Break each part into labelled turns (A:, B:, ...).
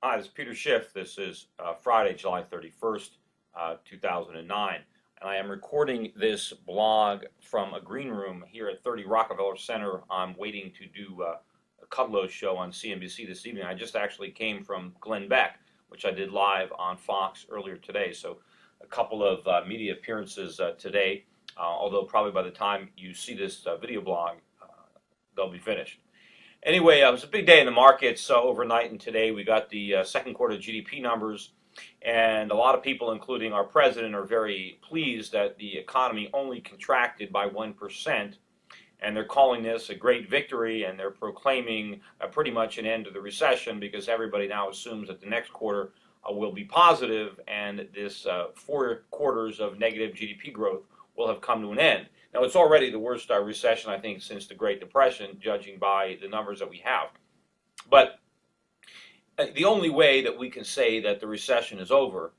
A: Hi, this is Peter Schiff. This is Friday, July 31st, 2009. And I am recording this blog from a green room here at 30 Rockefeller Center. I'm waiting to do a Kudlow show on CNBC this evening. I just actually came from Glenn Beck, which I did live on Fox earlier today. So a couple of media appearances today, although probably by the time you see this video blog, they'll be finished. Anyway, it was a big day in the markets overnight and today. We got the second quarter GDP numbers, and a lot of people, including our president, are very pleased that the economy only contracted by 1%, and they're calling this a great victory, and they're proclaiming pretty much an end to the recession because everybody now assumes that the next quarter will be positive, and this 4 quarters of negative GDP growth will have come to an end. Now, it's already the worst recession, I think, since the Great Depression, judging by the numbers that we have. But the only way that we can say that the recession is over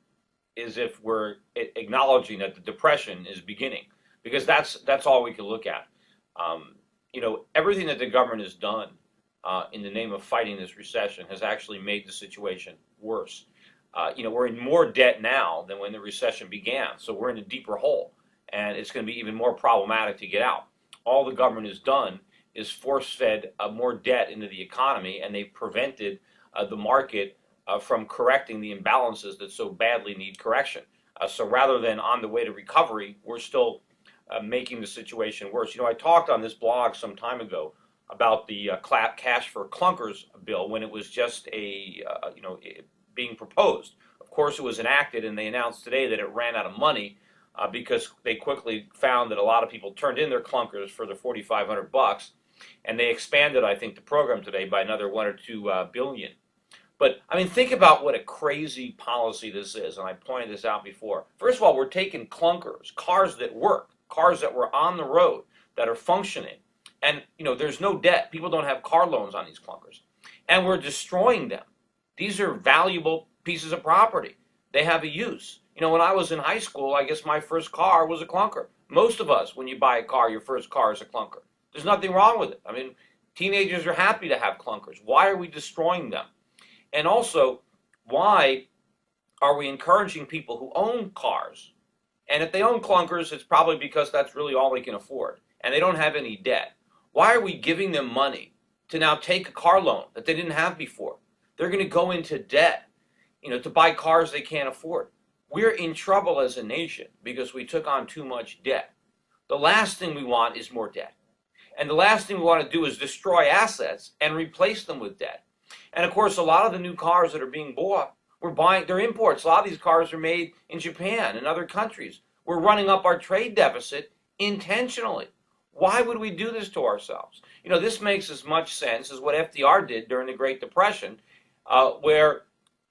A: is if we're acknowledging that the depression is beginning, because that's all we can look at. Everything that the government has done in the name of fighting this recession has actually made the situation worse. We're in more debt now than when the recession began, so we're in a deeper hole. And it's going to be even more problematic to get out. All the government has done is force-fed more debt into the economy, and they've prevented the market from correcting the imbalances that so badly need correction. So rather than on the way to recovery, we're still making the situation worse. I talked on this blog some time ago about the cash for clunkers bill when it was just being proposed. Of course, it was enacted, and they announced today that it ran out of money. Because they quickly found that a lot of people turned in their clunkers for the $4,500, and they expanded, I think, the program today by another 1 or 2 billion. But I mean, think about what a crazy policy this is, and I pointed this out before. First of all, we're taking clunkers, cars that work, cars that were on the road, that are functioning, and there's no debt. People don't have car loans on these clunkers, and we're destroying them. These are valuable pieces of property. They have a use. When I was in high school, I guess my first car was a clunker. Most of us, when you buy a car, your first car is a clunker. There's nothing wrong with it. I mean, teenagers are happy to have clunkers. Why are we destroying them? And also, why are we encouraging people who own cars? And if they own clunkers, it's probably because that's really all they can afford, and they don't have any debt. Why are we giving them money to now take a car loan that they didn't have before? They're going to go into debt, to buy cars they can't afford. We're in trouble as a nation because we took on too much debt. The last thing we want is more debt. And the last thing we want to do is destroy assets and replace them with debt. And of course, a lot of the new cars that are being bought, they're imports. A lot of these cars are made in Japan and other countries. We're running up our trade deficit intentionally. Why would we do this to ourselves? This makes as much sense as what FDR did during the Great Depression, where,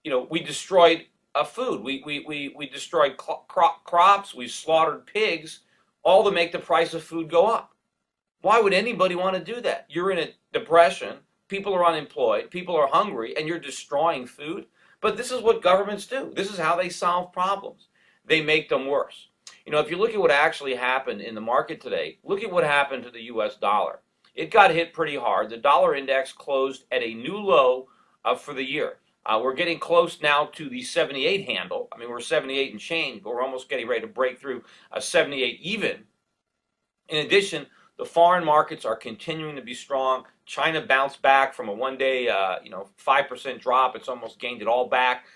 A: we destroyed food. We destroyed crops. We slaughtered pigs, all to make the price of food go up. Why would anybody want to do that? You're in a depression. People are unemployed. People are hungry, and you're destroying food. But this is what governments do. This is how they solve problems. They make them worse. If you look at what actually happened in the market today, look at what happened to the U.S. dollar. It got hit pretty hard. The dollar index closed at a new low for the year. We're getting close now to the 78 handle. I mean, we're 78 and change, but we're almost getting ready to break through a 78 even. In addition, the foreign markets are continuing to be strong. China bounced back from a one-day, 5% drop. It's almost gained it all back.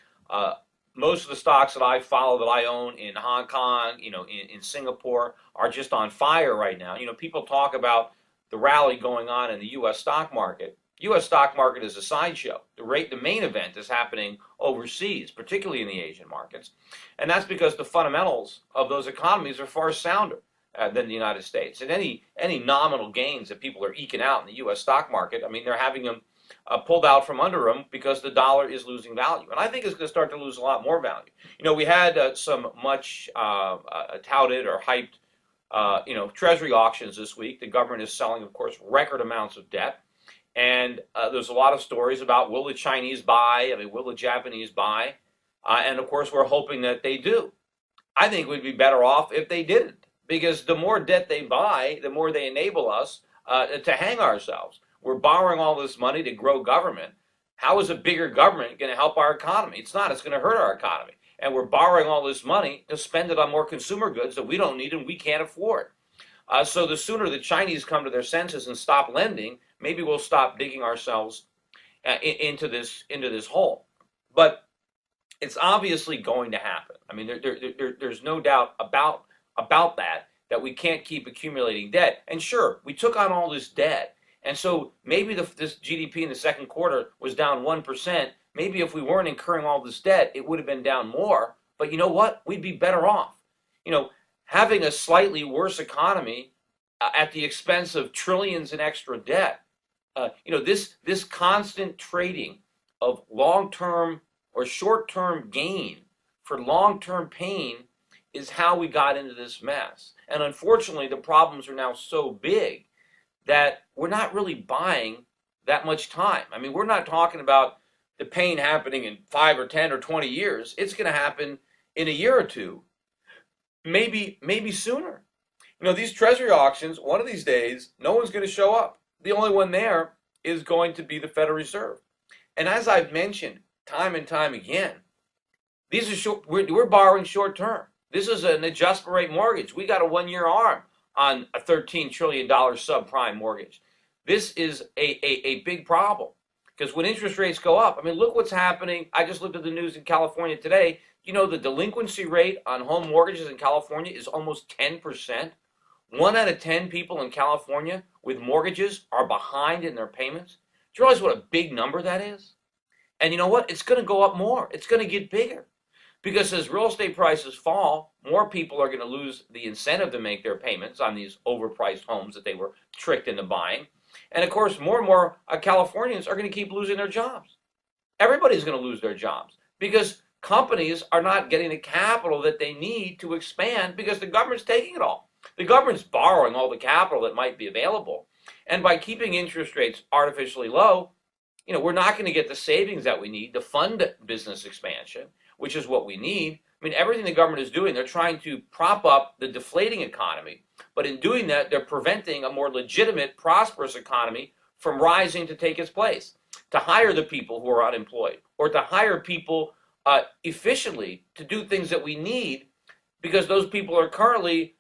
A: Most of the stocks that I follow, that I own in Hong Kong, in Singapore, are just on fire right now. People talk about the rally going on in the U.S. stock market. U.S. stock market is a sideshow. The main event is happening overseas, particularly in the Asian markets. And that's because the fundamentals of those economies are far sounder than the United States. And any nominal gains that people are eking out in the U.S. stock market, I mean, they're having them pulled out from under them because the dollar is losing value. And I think it's going to start to lose a lot more value. We had some much touted or hyped, Treasury auctions this week. The government is selling, of course, record amounts of debt. And there's a lot of stories about, will the Chinese buy? I mean, will the Japanese buy? And of course, we're hoping that they do. I think we'd be better off if they didn't, because the more debt they buy, the more they enable us to hang ourselves. We're borrowing all this money to grow government, How is a bigger government going to help our economy? It's not. It's going to hurt our economy. And we're borrowing all this money to spend it on more consumer goods that we don't need and we can't afford. So the sooner the Chinese come to their senses and stop lending, maybe we'll stop digging ourselves into this hole. But it's obviously going to happen. I mean, there's no doubt about that we can't keep accumulating debt. And sure, we took on all this debt, and so maybe this GDP in the second quarter was down 1%. Maybe if we weren't incurring all this debt, it would have been down more. But you know what? We'd be better off. Having a slightly worse economy at the expense of trillions in extra debt. This constant trading of long-term or short-term gain for long-term pain is how we got into this mess. And unfortunately, the problems are now so big that we're not really buying that much time. I mean, we're not talking about the pain happening in 5 or 10 or 20 years. It's going to happen in a year or two, maybe sooner. These treasury auctions, one of these days, no one's going to show up. The only one there is going to be the Federal Reserve. And as I've mentioned time and time again, these are short, we're borrowing short term. This is an adjustable rate mortgage. We got a 1-year arm on a $13 trillion subprime mortgage. This is a big problem because when interest rates go up, I mean, look what's happening. I just looked at the news in California today. The delinquency rate on home mortgages in California is almost 10%. 1 out of 10 people in California with mortgages are behind in their payments. Do you realize what a big number that is? And you know what? It's going to go up more. It's going to get bigger. Because as real estate prices fall, more people are going to lose the incentive to make their payments on these overpriced homes that they were tricked into buying. And of course, more and more Californians are going to keep losing their jobs. Everybody's going to lose their jobs because companies are not getting the capital that they need to expand because the government's taking it all. The government's borrowing all the capital that might be available. And by keeping interest rates artificially low, we're not going to get the savings that we need to fund business expansion, which is what we need. I mean, everything the government is doing, they're trying to prop up the deflating economy. But in doing that, they're preventing a more legitimate, prosperous economy from rising to take its place, to hire the people who are unemployed, or to hire people efficiently to do things that we need because those people are currently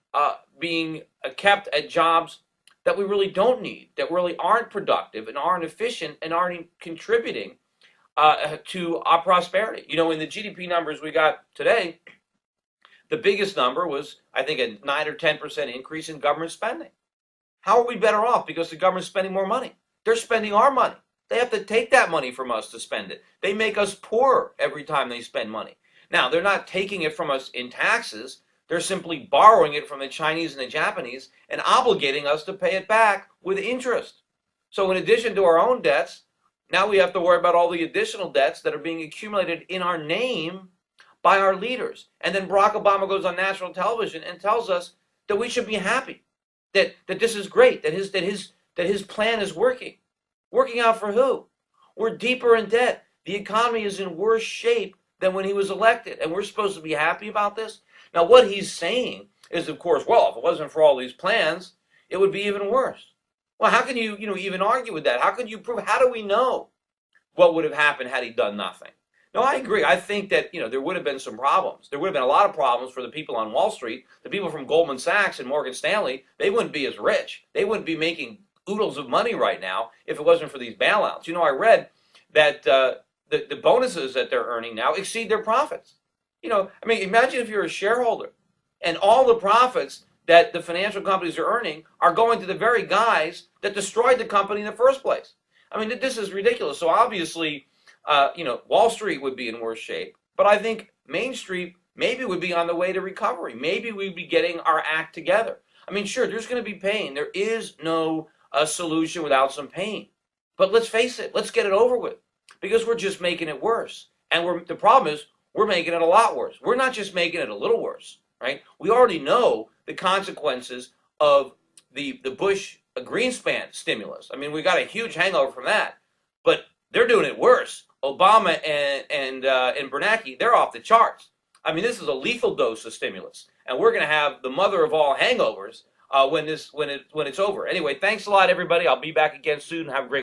A: being kept at jobs that we really don't need, that really aren't productive and aren't efficient and aren't contributing to our prosperity. In the GDP numbers we got today, the biggest number was, I think, a 9 or 10% increase in government spending. How are we better off because the government's spending more money? They're spending our money. They have to take that money from us to spend it. They make us poorer every time they spend money. Now, they're not taking it from us in taxes. They're simply borrowing it from the Chinese and the Japanese and obligating us to pay it back with interest. So in addition to our own debts, now we have to worry about all the additional debts that are being accumulated in our name by our leaders. And then Barack Obama goes on national television and tells us that we should be happy, that this is great, that his plan is working. Working out for who? We're deeper in debt. The economy is in worse shape than when he was elected, and we're supposed to be happy about this? Now, what he's saying is, of course, well, if it wasn't for all these plans, it would be even worse. Well, how can you, even argue with that? How can you prove? How do we know what would have happened had he done nothing? No, I agree. I think that, there would have been some problems. There would have been a lot of problems for the people on Wall Street. The people from Goldman Sachs and Morgan Stanley, they wouldn't be as rich. They wouldn't be making oodles of money right now if it wasn't for these bailouts. I read that the bonuses that they're earning now exceed their profits. Imagine if you're a shareholder and all the profits that the financial companies are earning are going to the very guys that destroyed the company in the first place. This is ridiculous. So obviously, Wall Street would be in worse shape, but I think Main Street maybe would be on the way to recovery. Maybe we'd be getting our act together. Sure, there's going to be pain. There is no solution without some pain. But let's face it, let's get it over with because we're just making it worse. And the problem is, we're making it a lot worse. We're not just making it a little worse, right? We already know the consequences of the Bush Greenspan stimulus. We got a huge hangover from that, but they're doing it worse. Obama and Bernanke, they're off the charts. This is a lethal dose of stimulus, and we're going to have the mother of all hangovers when it's over. Anyway, thanks a lot, everybody. I'll be back again soon. Have a great